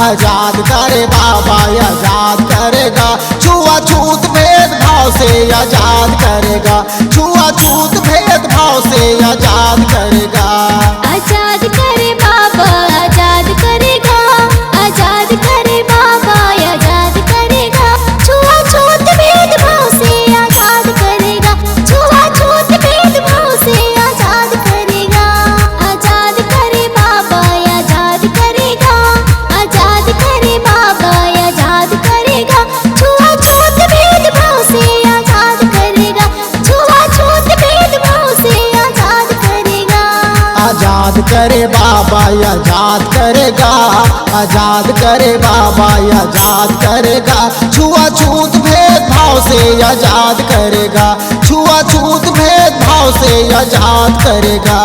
आजाद करे बाबा आजाद करेगा, छुआछूत भेदभाव से आजाद करेगा, छुआछूत भेदभाव से आजाद करेगा। आजाद करे बाबा आजाद करेगा, आजाद करे बाबा आजाद करेगा, छुआछूत भेदभाव से आजाद करेगा, छुआछूत भेदभाव से आजाद करेगा। आजाद करे बाबा आजाद करेगा, आजाद करे बाबा आजाद करेगा, छुआछूत भेदभाव से आजाद करेगा, छुआछूत भेदभाव से आजाद करेगा। आजाद करे बाबा आजाद करेगा, आजाद करे बाबा आजाद करेगा, छुआछूत भेदभाव से आजाद करेगा, छुआछूत भेदभाव से आजाद करेगा।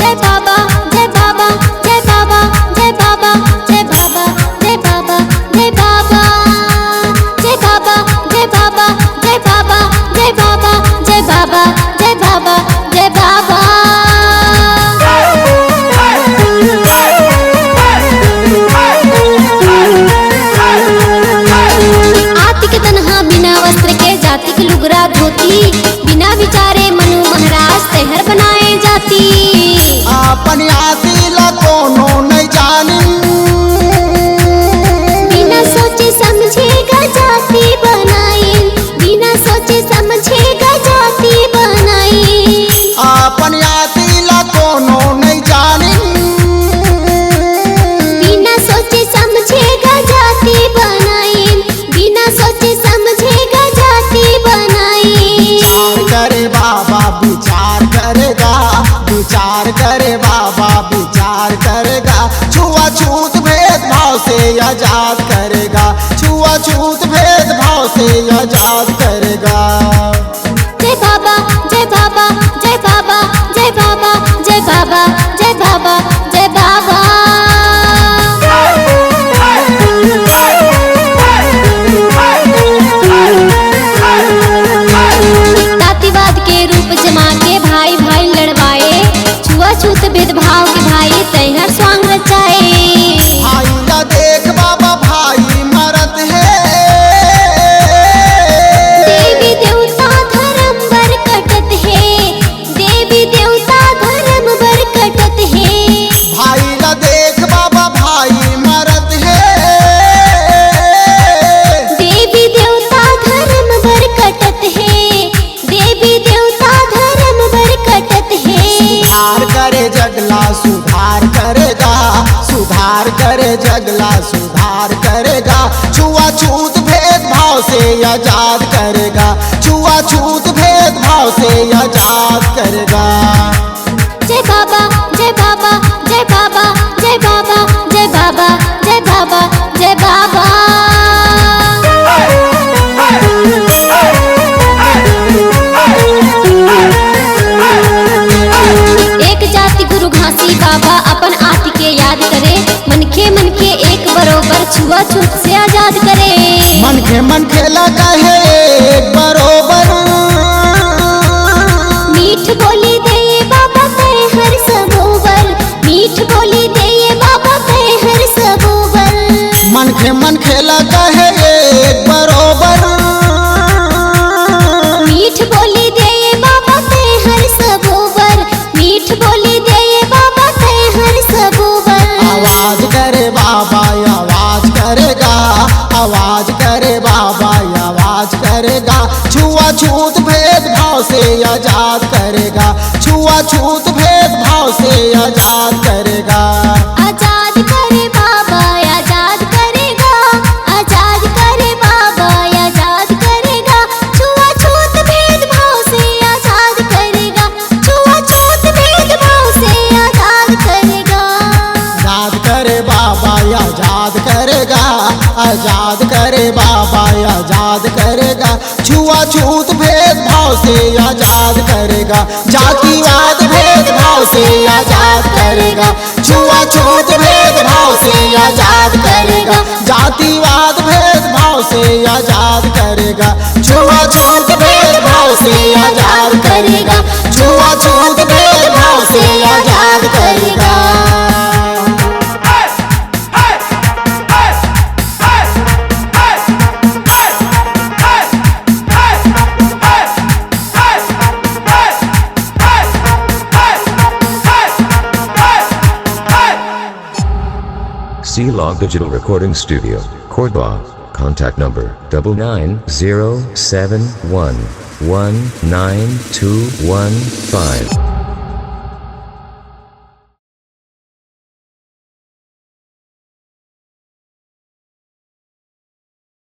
जय बाबा जय बाबा जय बाबा जय बाबा जय बाबा जय बाबा जय बाबा जय बाबा जय बाबा जय बाबा जय बाबा जय बाबा जय बाबा जय बाबा। आति के तन्हा बिना वस्त्र के जाति के लुगरा धोती, बिना विचारे मनु महाराज शहर बनाए जाती। अपन आती ला कोनो नहीं जानी, बिना सोचे समझेगा जाति बनाई, बिना सोचे समझेगा जाति बनाई। अपन आती ला कोनो नहीं जानी, बिना सोचे समझेगा जाति बनाई, बिना सोचे समझेगा जाति बनाई। विचार करे बाबा विचार करेगा, विचार करे बाबा विचार करेगा, छुआछूत भेदभाव से आजाद करेगा, छुआछूत भेदभाव से आजाद करेगा। जय बाबा जय बाबा जय बाबा जय बाबा जय बाबा जय बाबा जय बाबा। जातिवाद के रूप जमा के भाई भाई लड़वाए, छुआछूत भेदभाव के भाई तैहर स्वांग रचाए। भाई का देख बाबा भाई मरत है, देवी देवता धर्म बर कटत है, देवी देवता धर्म बर कटत है। भाई का देख बाबा भाई मरत है, देवी देवता धर्म बर कटत है, देवी देवता धर्म बर कटत है। सुधार करे जगला सुधार करेगा, सुधार करे जगला सुधार करेगा, छुआछूत भेदभाव से आजाद करेगा, छुआछूत भेदभाव से आजाद करेगा। जय बाबा जय बाबा जय बाबा जय बाबा जय बाबा जय बाबा जय बाबा। एक जाति गुरु घासी बाबा अपन आति के याद करे, मन के एक बरोबर छुआछूत से आजाद करे। मन खेला कहे एक बरोबर, मीठ बोली दे बाबा तय हर सबोबर, मीठ बोली दे बाबा तय हर सबोबर। मन खेला कहे एक बरोबर, मीठ बोली दे बाबा तय हर सबोबर, मीठ बोली दे बाबा तय हर सबोबर। आवाज करे बाबा आवाज करेगा, आवाज करे बाबा आवाज करेगा, छुआछूत भेदभाव से आजाद करेगा, छुआछूत भेदभाव से आजाद करेगा। आजाद करे बाबा आजाद करेगा, आजाद करे बाबा आजाद करेगा, छुआछूत भेदभाव से आजाद करेगा, छुआछूत भेदभाव से आजाद करेगा। आजाद करे बाबा आजाद करेगा, आजाद करे बाबा आजाद करेगा, छुआछूत भेदभाव से आजाद करेगा, जातिवाद भेदभाव से आजाद करेगा, छुआछूत भेदभाव से आजाद करेगा, जातिवाद भेदभाव से आजाद करेगा, छुआछूत भेदभाव से आजाद करेगा, छुआछूत भेदभाव से आजाद करेगा। C-Log Digital Recording Studio, Korba. Contact number 99071192115.